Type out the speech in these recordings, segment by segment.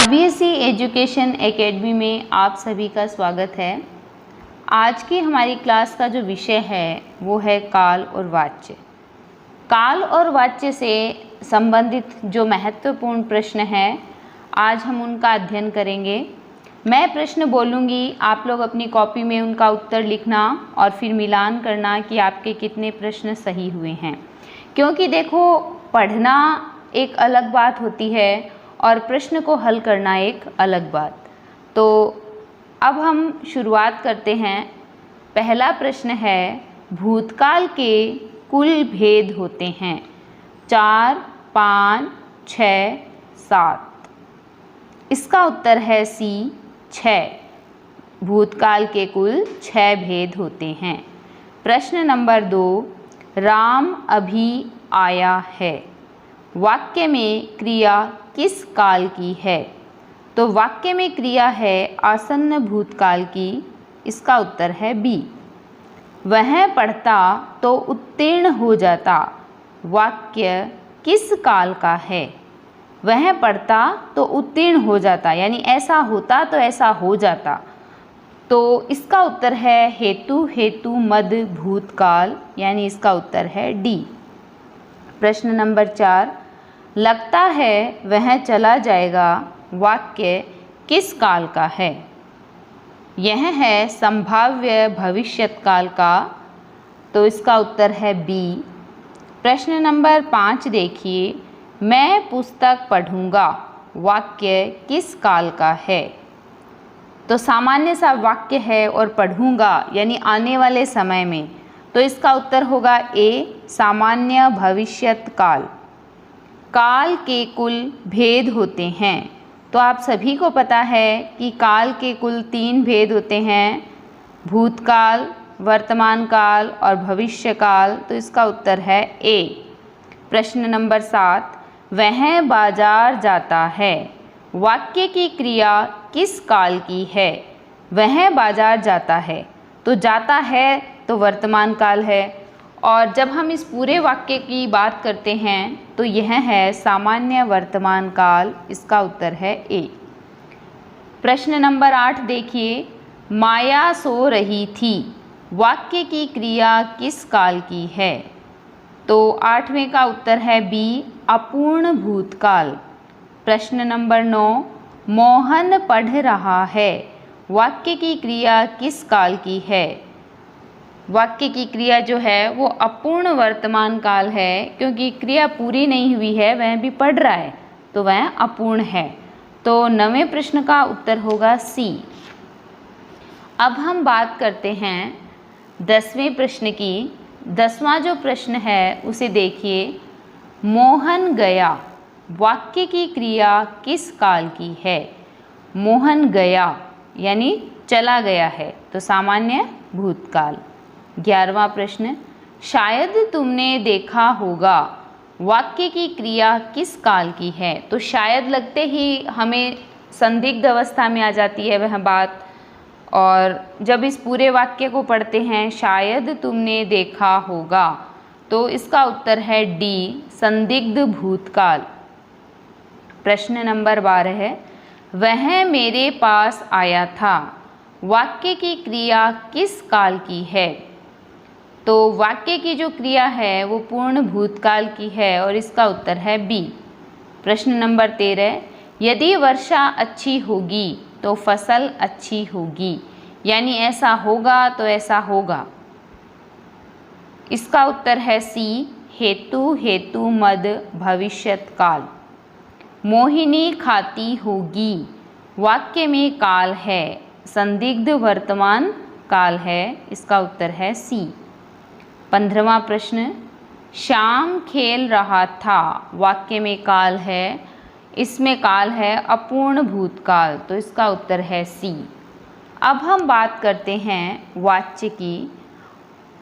CBSE education academy में आप सभी का स्वागत है। आज की हमारी क्लास का जो विषय है वो है काल और वाच्य। काल और वाच्य से संबंधित जो महत्वपूर्ण प्रश्न हैं आज हम उनका अध्ययन करेंगे। मैं प्रश्न बोलूँगी, आप लोग अपनी कॉपी में उनका उत्तर लिखना और फिर मिलान करना कि आपके कितने प्रश्न सही हुए हैं। क्योंकि देखो, पढ़ना एक अलग बात होती है और प्रश्न को हल करना एक अलग बात। तो अब हम शुरुआत करते हैं। पहला प्रश्न है, भूतकाल के कुल भेद होते हैं 4, 5, 6, 7। इसका उत्तर है सी, 6। भूतकाल के कुल 6 भेद होते हैं। प्रश्न नंबर 2, राम अभी आया है। वाक्य में क्रिया किस काल की है? तो वाक्य में क्रिया है आसन्न भूतकाल की। इसका उत्तर है बी। वह पढ़ता तो उत्तीर्ण हो जाता। वाक्य किस काल का है? वह पढ़ता तो उत्तीर्ण हो जाता, यानी ऐसा होता तो ऐसा हो जाता। तो इसका उत्तर है हेतु हेतु मद भूतकाल, यानी इसका उत्तर है डी। प्रश्न नंबर 4, लगता है वह चला जाएगा। वाक्य किस काल का है? यह है संभाव्य भविष्यत्काल का। तो इसका उत्तर है बी। प्रश्न नंबर 5 देखिए, मैं पुस्तक पढ़ूंगा। वाक्य किस काल का है? तो सामान्य सा वाक्य है और पढ़ूंगा यानी आने वाले समय में। तो इसका उत्तर होगा ए, सामान्य भविष्यत्काल। काल के कुल भेद होते हैं। तो आप सभी को पता है कि काल के कुल 3 भेद होते हैं, भूतकाल, वर्तमान काल और भविष्य काल। तो इसका उत्तर है ए। प्रश्न नंबर 7, वह बाजार जाता है। वाक्य की क्रिया किस काल की है? वह बाजार जाता है। तो जाता है तो वर्तमान काल है, और जब हम इस पूरे वाक्य की बात करते हैं तो यह है सामान्य वर्तमान काल। इसका उत्तर है ए। प्रश्न नंबर 8 देखिए, माया सो रही थी। वाक्य की क्रिया किस काल की है? तो 8वें का उत्तर है बी, अपूर्ण भूतकाल। प्रश्न नंबर 9, मोहन पढ़ रहा है। वाक्य की क्रिया किस काल की है? वाक्य की क्रिया जो है वो अपूर्ण वर्तमान काल है, क्योंकि क्रिया पूरी नहीं हुई है, वह भी पढ़ रहा है तो वह अपूर्ण है। तो 9वें प्रश्न का उत्तर होगा सी। अब हम बात करते हैं 10वें प्रश्न की। 10वां जो प्रश्न है उसे देखिए, मोहन गया। वाक्य की क्रिया किस काल की है? मोहन गया यानी चला गया है, तो सामान्य भूतकाल। 11वां प्रश्न, शायद तुमने देखा होगा। वाक्य की क्रिया किस काल की है? तो शायद लगते ही हमें संदिग्ध अवस्था में आ जाती है वह बात, और जब इस पूरे वाक्य को पढ़ते हैं, शायद तुमने देखा होगा, तो इसका उत्तर है डी, संदिग्ध भूतकाल। प्रश्न नंबर 12 है, वह मेरे पास आया था। वाक्य की क्रिया किस काल की है? तो वाक्य की जो क्रिया है वो पूर्ण भूतकाल की है, और इसका उत्तर है बी। प्रश्न नंबर 13, यदि वर्षा अच्छी होगी तो फसल अच्छी होगी, यानी ऐसा होगा तो ऐसा होगा। इसका उत्तर है सी, हेतु हेतु मद भविष्यत्काल। मोहिनी खाती होगी। वाक्य में काल है, संदिग्ध वर्तमान काल है। इसका उत्तर है सी। 15वां प्रश्न, श्याम खेल रहा था। वाक्य में काल है, इसमें काल है अपूर्ण भूतकाल, तो इसका उत्तर है सी। अब हम बात करते हैं वाच्य की।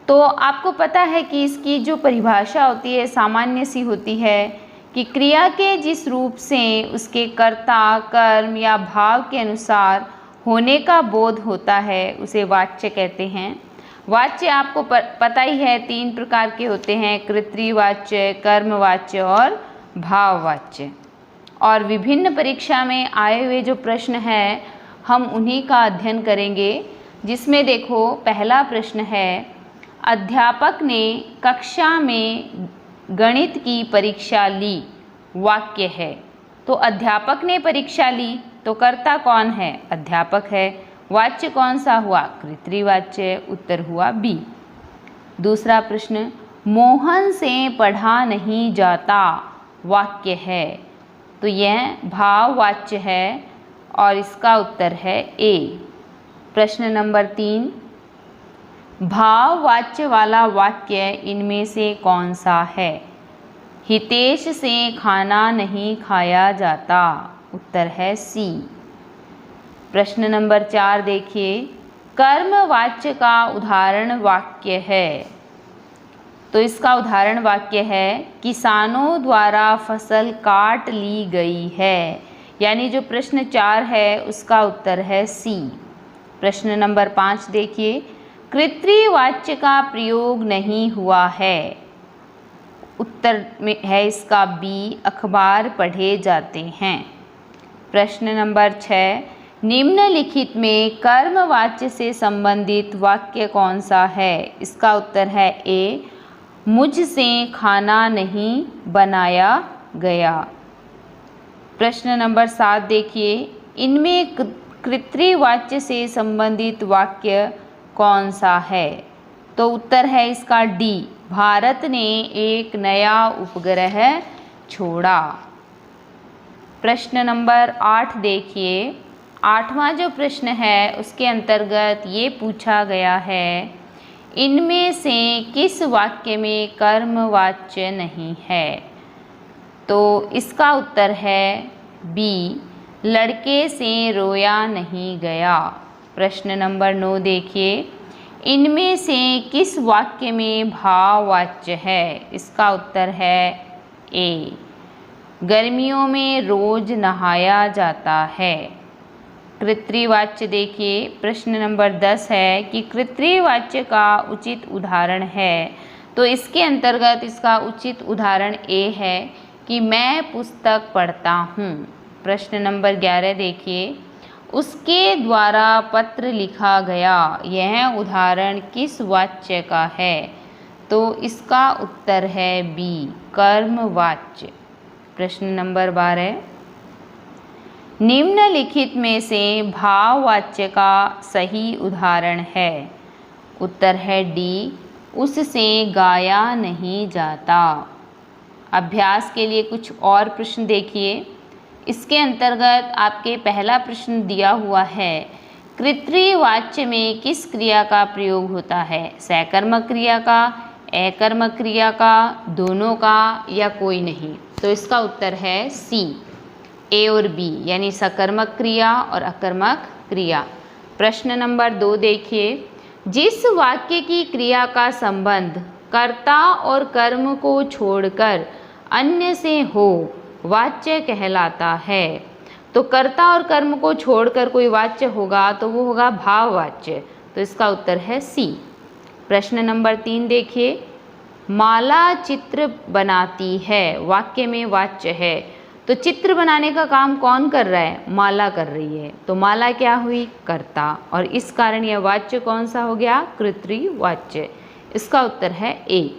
तो आपको पता है कि इसकी जो परिभाषा होती है सामान्य सी होती है कि क्रिया के जिस रूप से उसके कर्ता, कर्म या भाव के अनुसार होने का बोध होता है उसे वाच्य कहते हैं। वाच्य आपको पता ही है 3 प्रकार के होते हैं, कर्तृवाच्य, कर्मवाच्य और भाववाच्य। और विभिन्न परीक्षा में आए हुए जो प्रश्न हैं हम उन्हीं का अध्ययन करेंगे, जिसमें देखो पहला प्रश्न है, अध्यापक ने कक्षा में गणित की परीक्षा ली, वाक्य है। तो अध्यापक ने परीक्षा ली तो कर्ता कौन है? अध्यापक है। वाच्य कौन सा हुआ? कर्तृवाच्य। उत्तर हुआ बी। दूसरा प्रश्न, मोहन से पढ़ा नहीं जाता, वाक्य है। तो यह भाववाच्य है और इसका उत्तर है ए। प्रश्न नंबर 3, भाववाच्य वाला वाक्य इनमें से कौन सा है? हितेश से खाना नहीं खाया जाता, उत्तर है सी। प्रश्न नंबर 4 देखिए, कर्मवाच्य का उदाहरण वाक्य है। तो इसका उदाहरण वाक्य है, किसानों द्वारा फसल काट ली गई है। यानी जो प्रश्न 4 है उसका उत्तर है सी। प्रश्न नंबर 5 देखिए, कर्तृवाच्य का प्रयोग नहीं हुआ है। उत्तर में है इसका बी, अखबार पढ़े जाते हैं। प्रश्न नंबर 6, निम्नलिखित में कर्मवाच्य से संबंधित वाक्य कौन सा है? इसका उत्तर है ए, मुझसे खाना नहीं बनाया गया। प्रश्न नंबर 7 देखिए, इनमें कर्तृवाच्य से संबंधित वाक्य कौन सा है? तो उत्तर है इसका डी, भारत ने एक नया उपग्रह छोड़ा। प्रश्न नंबर 8 देखिए, 8वां जो प्रश्न है उसके अंतर्गत ये पूछा गया है, इनमें से किस वाक्य में कर्मवाच्य नहीं है? तो इसका उत्तर है बी, लड़के से रोया नहीं गया। प्रश्न नंबर 9 देखिए, इनमें से किस वाक्य में भाववाच्य है? इसका उत्तर है ए, गर्मियों में रोज नहाया जाता है। कर्तृवाच्य देखिए, प्रश्न नंबर 10 है कि कर्तृवाच्य का उचित उदाहरण है। तो इसके अंतर्गत इसका उचित उदाहरण ए है कि मैं पुस्तक पढ़ता हूँ। प्रश्न नंबर 11 देखिए, उसके द्वारा पत्र लिखा गया, यह उदाहरण किस वाच्य का है? तो इसका उत्तर है बी, कर्मवाच्य। प्रश्न नंबर 12, निम्नलिखित में से भाववाच्य का सही उदाहरण है? उत्तर है डी, उससे गाया नहीं जाता। अभ्यास के लिए कुछ और प्रश्न देखिए। इसके अंतर्गत आपके पहला प्रश्न दिया हुआ है, कर्तृवाच्य में किस क्रिया का प्रयोग होता है? सकर्मक क्रिया का, अकर्मक क्रिया का, दोनों का या कोई नहीं? तो इसका उत्तर है सी, ए और बी, यानी सकर्मक क्रिया और अकर्मक क्रिया। प्रश्न नंबर 2 देखिए, जिस वाक्य की क्रिया का संबंध कर्ता और कर्म को छोड़कर अन्य से हो, वाच्य कहलाता है। तो कर्ता और कर्म को छोड़कर कोई वाच्य होगा तो वो होगा भाववाच्य। तो इसका उत्तर है सी। प्रश्न नंबर 3 देखिए, माला चित्र बनाती है, वाक्य में वाच्य है। तो चित्र बनाने का काम कौन कर रहा है? माला कर रही है। तो माला क्या हुई? कर्ता, और इस कारण यह वाच्य कौन सा हो गया? कर्तृवाच्य। इसका उत्तर है ए।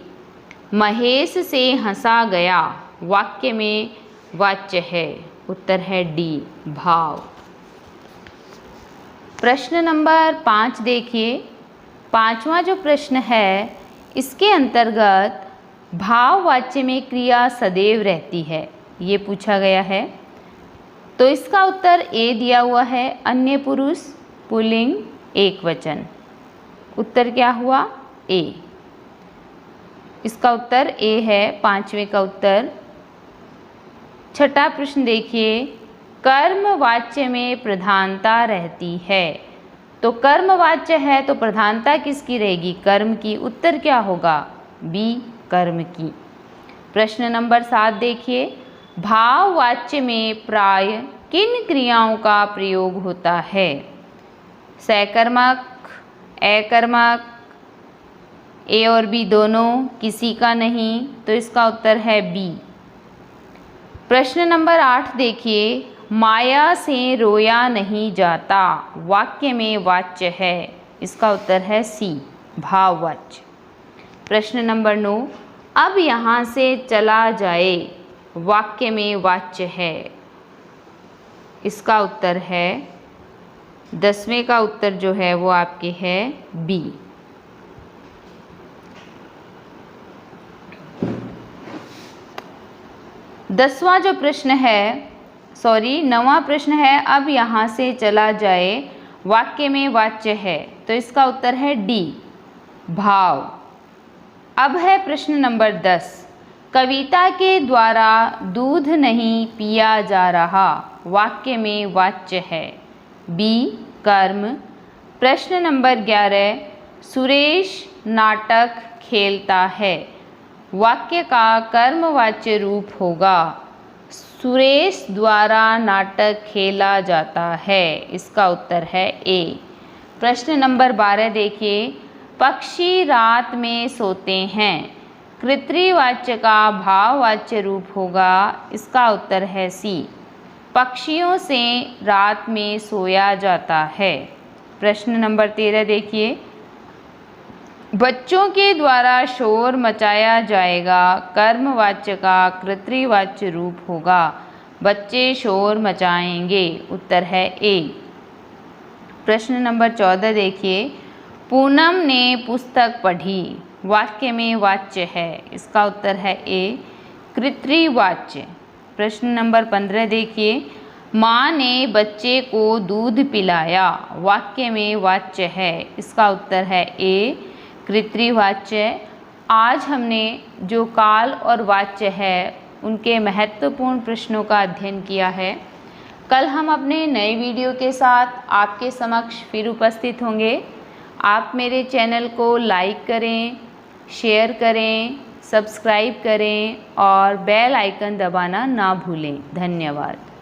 महेश से हंसा गया, वाक्य में वाच्य है। उत्तर है डी, भाव। प्रश्न नंबर 5 देखिए, 5वां जो प्रश्न है इसके अंतर्गत भाववाच्य में क्रिया सदैव रहती है, ये पूछा गया है। तो इसका उत्तर ए दिया हुआ है, अन्य पुरुष पुल्लिंग एकवचन। उत्तर क्या हुआ? ए। इसका उत्तर ए है, 5वें का उत्तर। छठा प्रश्न देखिए, कर्मवाच्य में प्रधानता रहती है। तो कर्मवाच्य है तो प्रधानता किसकी रहेगी? कर्म की। उत्तर क्या होगा? बी, कर्म की। प्रश्न नंबर 7 देखिए, भाववाच्य में प्राय किन क्रियाओं का प्रयोग होता है? सकर्मक, अकर्मक, ए और बी दोनों, किसी का नहीं, तो इसका उत्तर है बी। प्रश्न नंबर 8 देखिए, माया से रोया नहीं जाता वाक्य में वाच्य है, इसका उत्तर है सी, भाववाच्य। प्रश्न नंबर 9, अब यहाँ से चला जाए वाक्य में वाच्य है, इसका उत्तर है 10वें का उत्तर जो है वो आपके है बी। नौवां प्रश्न है, अब यहाँ से चला जाए वाक्य में वाच्य है, तो इसका उत्तर है डी, भाव। अब है प्रश्न नंबर 10, कविता के द्वारा दूध नहीं पिया जा रहा वाक्य में वाच्य है, बी, कर्म। प्रश्न नंबर 11, सुरेश नाटक खेलता है वाक्य का कर्मवाच्य रूप होगा, सुरेश द्वारा नाटक खेला जाता है, इसका उत्तर है ए। प्रश्न नंबर 12 देखिए, पक्षी रात में सोते हैं कृत्रिवाच्य का भाववाच्य रूप होगा, इसका उत्तर है सी, पक्षियों से रात में सोया जाता है। प्रश्न नंबर 13 देखिए, बच्चों के द्वारा शोर मचाया जाएगा कर्मवाच्य का कर्तृवाच्य रूप होगा, बच्चे शोर मचाएंगे, उत्तर है ए। प्रश्न नंबर 14 देखिए, पूनम ने पुस्तक पढ़ी वाक्य में वाच्य है, इसका उत्तर है ए, कर्तृवाच्य। प्रश्न नंबर 15 देखिए, माँ ने बच्चे को दूध पिलाया वाक्य में वाच्य है, इसका उत्तर है ए, कर्तृवाच्य। आज हमने जो काल और वाच्य है उनके महत्वपूर्ण प्रश्नों का अध्ययन किया है। कल हम अपने नए वीडियो के साथ आपके समक्ष फिर उपस्थित होंगे। आप मेरे चैनल को लाइक करें, शेयर करें, सब्सक्राइब करें और बेल आइकन दबाना ना भूलें। धन्यवाद।